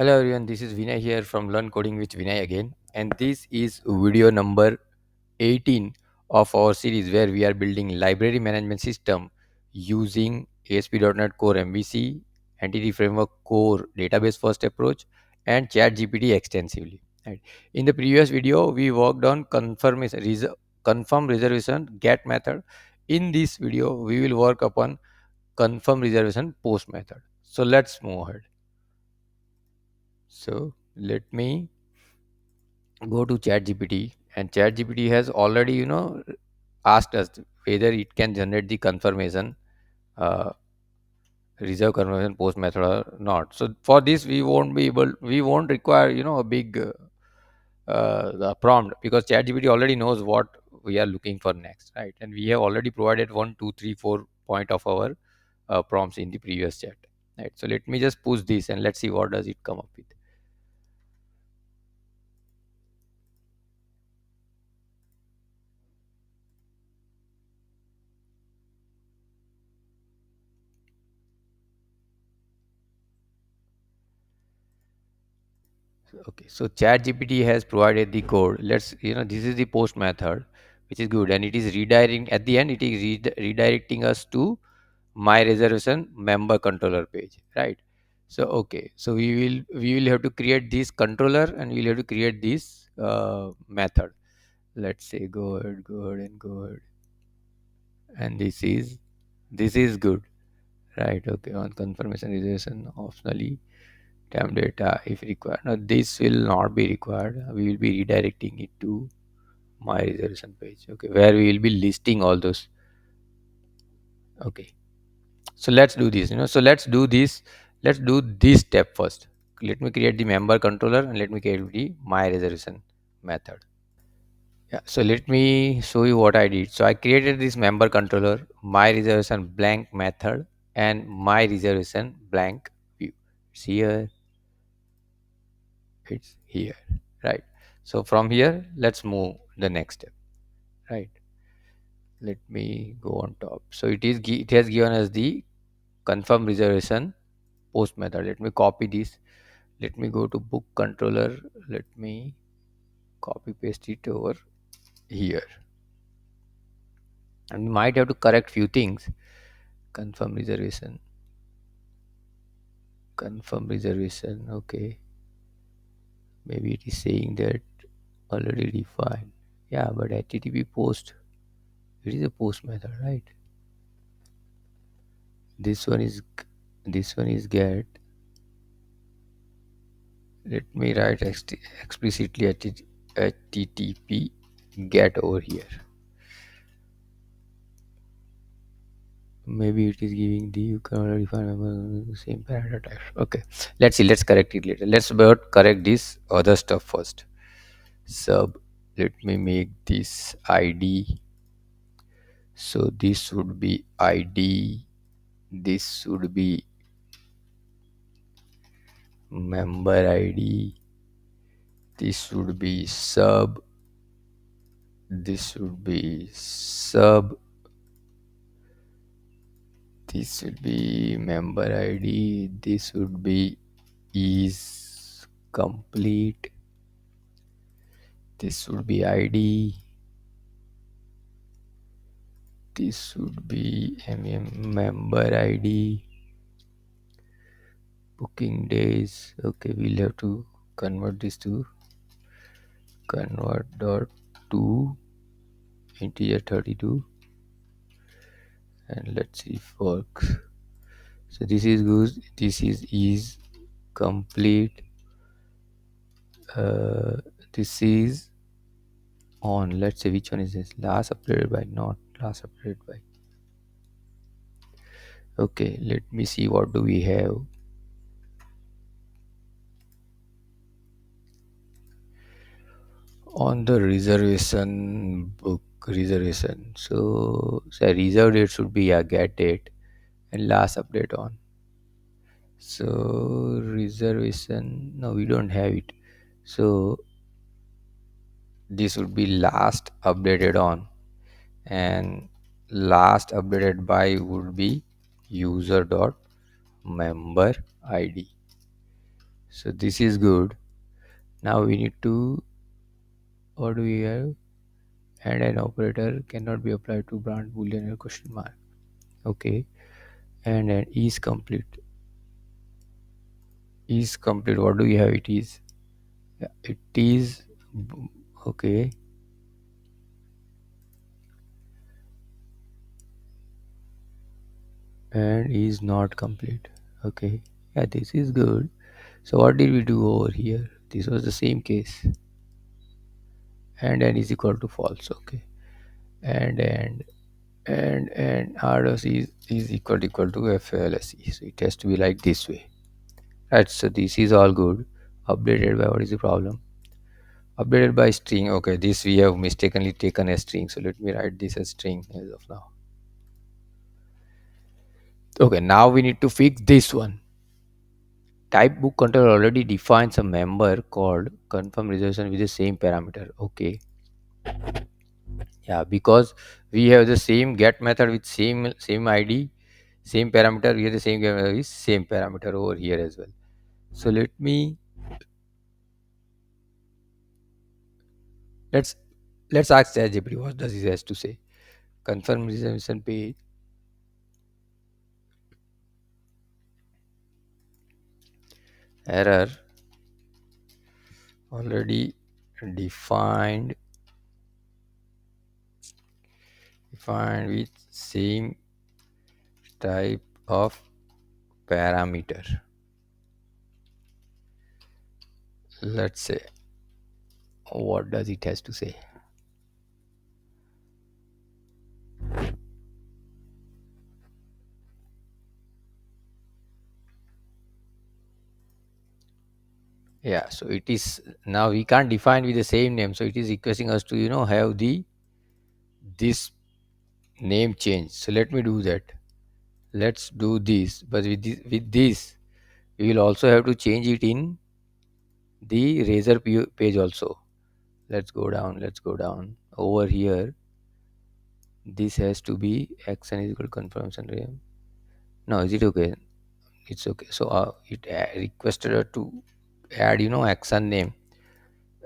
Hello everyone, this is Vinay here from Learn Coding with Vinay again, and this is video number 18 of our series where we are building library management system using ASP.NET Core MVC, Entity Framework Core database first approach, and ChatGPT extensively. Right. In the previous video, we worked on confirm reservation get method. In this video, we will work upon confirm reservation post method. So let's move ahead. So let me go to ChatGPT, and ChatGPT has already asked us whether it can generate the confirmation uh, reserve confirmation post method or not. So for this we won't require a big the prompt, because ChatGPT already knows what we are looking for next, right? And we have already provided 1 2 3 4 point of our prompts in the previous chat, right? So let me just push this and let's see what does it come up with. Okay, so ChatGPT has provided the code. This is the post method, which is good, and it is redirecting at the end. It is redirecting us to my reservation member controller page, right? So okay, so we will have to create this controller, and we'll have to create this method. Let's say go ahead, and go ahead, and this is good, right? Okay, on confirmation reservation optionally temp data if required. Now this will not be required. We will be redirecting it to my reservation page. Okay, where we will be listing all those. Okay, so let's do this. Let's do this step first. Let me create the member controller and let me create the my reservation method. Yeah, so let me show you what I did. So I created this member controller, my reservation blank method, and my reservation blank view. See here, it's here, right? So from here let's move the next step, right? Let me go on top. So it has given us the confirm reservation post method. Let me copy this. Let me go to book controller. Let me copy paste it over here, and we might have to correct few things. Confirm reservation, confirm reservation. Okay, maybe it is saying that already defined. Yeah, but http post, it is a post method, right? This one is get. Let me write explicitly at http get over here. Maybe it is giving the you can already find the same parameter type. Okay, let's see. Let's correct it later. Let's but correct this other stuff first. Sub. Let me make this ID. So this should be ID. This should be member ID. This should be sub. This should be sub. This would be member ID. This would be is complete. This would be ID. This would be member ID. Booking days. Okay, we'll have to convert this to convert dot to integer 32, and let's see if it works. So this is good. This is complete. uh, this is on. Let's say which one is this, last updated by, not last updated by. Okay, let me see what do we have on the reservation book. Reservation, so say reserve date should be a get date and last update on. So reservation, no, we don't have it. So this would be last updated on, and last updated by would be user dot member id. So this is good. Now we need to, what do we have? And an operator cannot be applied to brand boolean or question mark. Okay. And an is complete. Is complete. What do we have? It is. Yeah, it is. Okay. And is not complete. Okay. Yeah, this is good. So what did we do over here? This was the same case. And n is equal to false. Okay. And and r of c is equal to FLSE. So it has to be like this way. Right. So this is all good. Updated by, what is the problem? Updated by string. Okay, this we have mistakenly taken a string. So let me write this as string as of now. Okay, now we need to fix this one. Type book controller already defines a member called confirm reservation with the same parameter. Okay. Yeah, because we have the same get method with same ID, same parameter. We have the same get method with same parameter over here as well. So let's let's ask ChatGPT what does it has to say. Confirm reservation page. Error already defined with same type of parameter. Let's say, what does it has to say? Yeah, so it is, now we can't define with the same name, so it is requesting us to have the this name change. So let me do that. Let's do this, but with this we will also have to change it in the page also. Let's go down over here. This has to be action is equal to confirmation name. No, is it okay? It's okay. So it requested her to add action name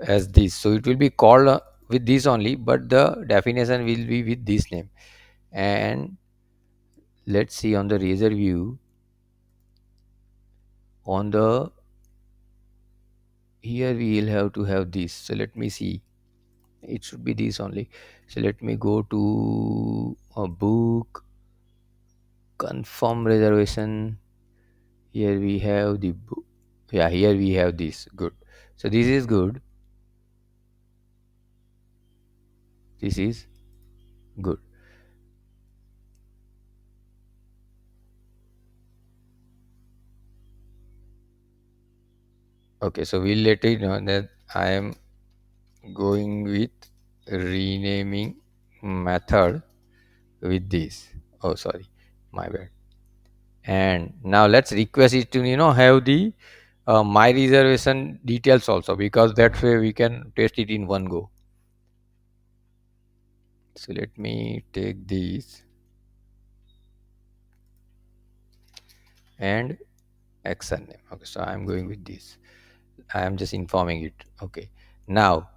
as this, so it will be called with this only, but the definition will be with this name. And let's see on the razor view, on the here we will have to have this. So let me see, it should be this only. So let me go to a book, confirm reservation. Here we have the book. Yeah, here we have this. Good. So this is good. This is good. Okay, so we'll let it know that I am going with renaming method with this. Oh, sorry, my bad. And now let's request it to have the my reservation details also, because that way we can test it in one go. So let me take this and action name. Okay, so I'm going with this. I am just informing it. Okay. Now,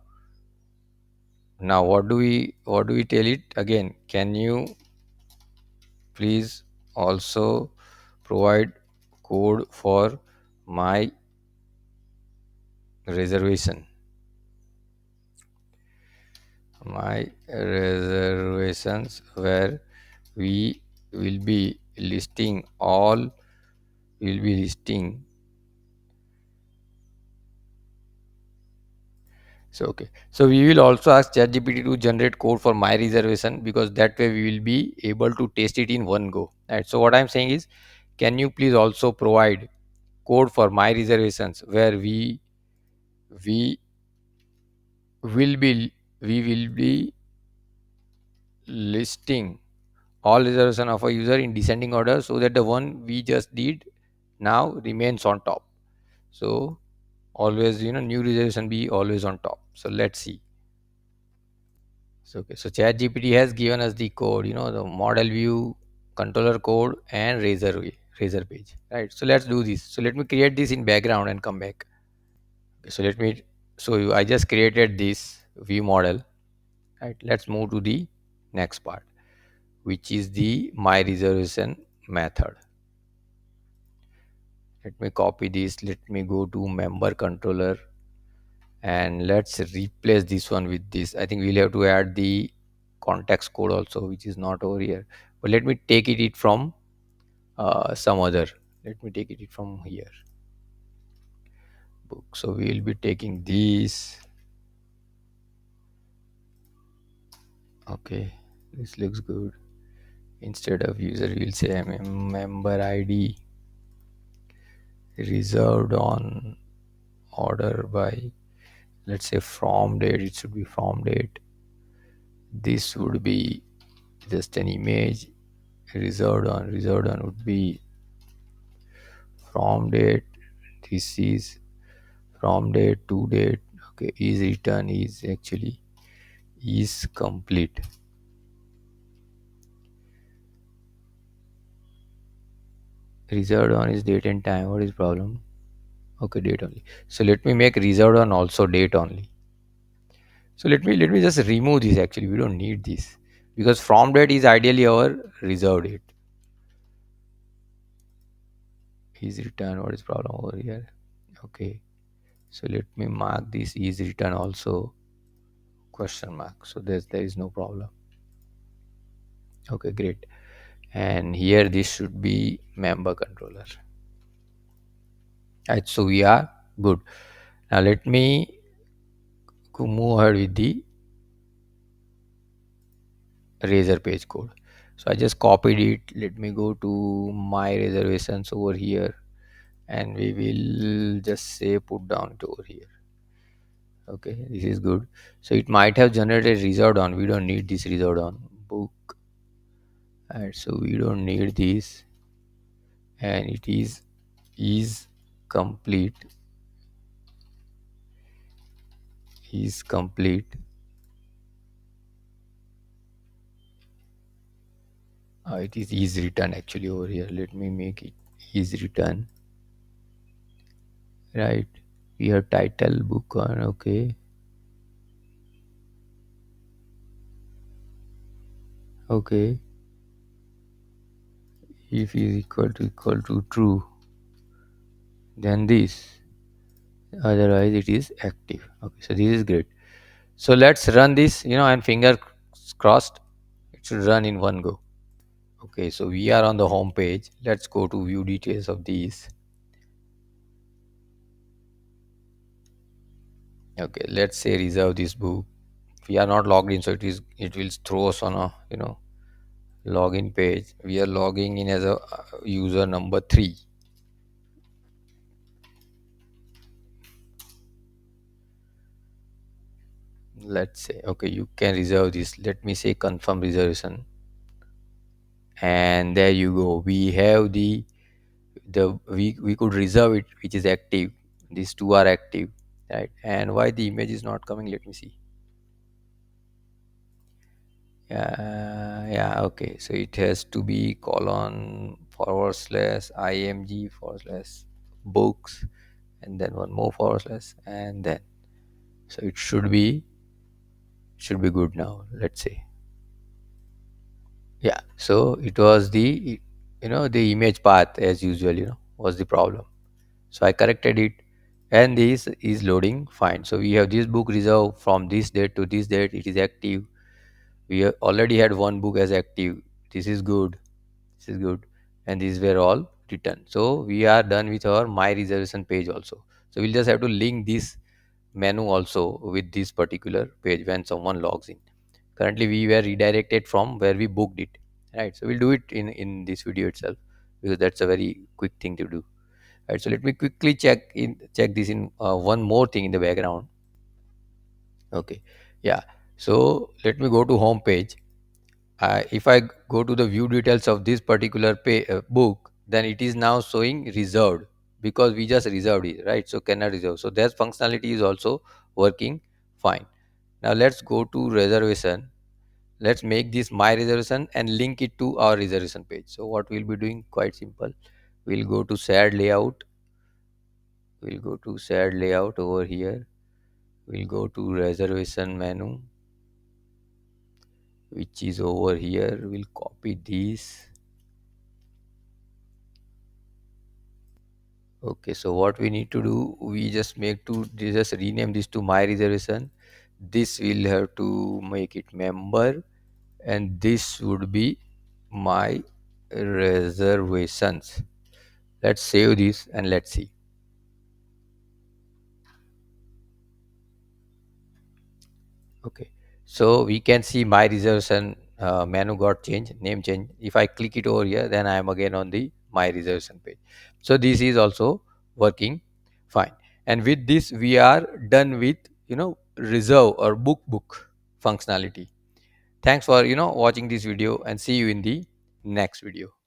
what do we tell it again? Can you please also provide code for my reservation? My reservations, where we will be listing all, will be listing. So okay, so we will also ask ChatGPT to generate code for my reservation, because that way we will be able to test it in one go. Right. So what I'm saying is, can you please also provide code for my reservations, where we will be listing all reservation of a user in descending order, so that the one we just did now remains on top. So always new reservation be always on top. So let's see. So okay, so ChatGPT has given us the code, the model view, controller code, and razor page, right? So let's do this. So let me create this in background and come back. Okay, so let me show you. I just created this view model, right? Let's move to the next part, which is the my reservation method. Let me copy this. Let me go to member controller, and let's replace this one with this. I think we'll have to add the context code also, which is not over here. But let me take it from some other. Let me take it from here. Book. So we will be taking this. Okay, this looks good. Instead of user, we'll say member ID reserved on order by, let's say, from date. It should be from date. This would be just an image. Reserved on would be from date. This is from date to date. Okay, is return is actually is complete. Reserved on is date and time. What is problem? Okay, date only. So let me make reserved on also date only. So let me just remove this. Actually, we don't need this because from date is ideally our reserved date. Is return. What is problem over here? Okay. So let me mark this is return also question mark. So there is no problem. Okay, great. And here this should be member controller. Right. So we are good. Now let me move ahead with the razor page code. So I just copied it. Let me go to my reservations over here, and we will just say put down it over here. Okay, this is good. So it might have generated reserved on. We don't need this reserved on book, and so we don't need this, and it is complete is complete. It is written actually over here. Let me make it is written, right? We have title book on. Okay, okay. If is equal to true, then this, otherwise it is active. Okay, so this is great. So let's run this, and finger crossed, it should run in one go. Okay, so we are on the home page. Let's go to view details of these. Okay, let's say reserve this book. We are not logged in, so it will throw us on a login page. We are logging in as a user number 3. Let's say, okay, you can reserve this. Let me say confirm reservation, and there you go. We have we could reserve it, which is active. These two are active, right? And why the image is not coming, let me see. Yeah, okay, so it has to be colon forward slash img forward slash books, and then one more forward slash, and then, so it should be good now. Let's say, yeah. So it was the image path as usual, was the problem. So I corrected it, and this is loading fine. So we have this book reserved from this date to this date. It is active. We already had one book as active. This is good. This is good. And these were all written. So we are done with our my reservation page also. So we'll just have to link this menu also with this particular page when someone logs in. Currently we were redirected from where we booked it, right? So we'll do it in this video itself, because that's a very quick thing to do. Right, so let me quickly check this in one more thing in the background. Okay, yeah. So let me go to home page. If I go to the view details of this particular book, then it is now showing reserved, because we just reserved it, right? So cannot reserve. So that functionality is also working fine. Now let's go to reservation. Let's make this my reservation and link it to our reservation page. So what we'll be doing, quite simple. We'll go to shared layout. We'll go to shared layout over here. We'll go to reservation menu, which is over here. We'll copy this. Okay, so what we need to do, we just make to just rename this to my reservation. This will have to make it member, and this would be my reservations. Let's save this and let's see. Okay, so we can see my reservation menu got changed, name change. If I click it over here, then I am again on the my reservation page. So this is also working fine. And with this, we are done with reserve or book functionality. Thanks for watching this video, and see you in the next video.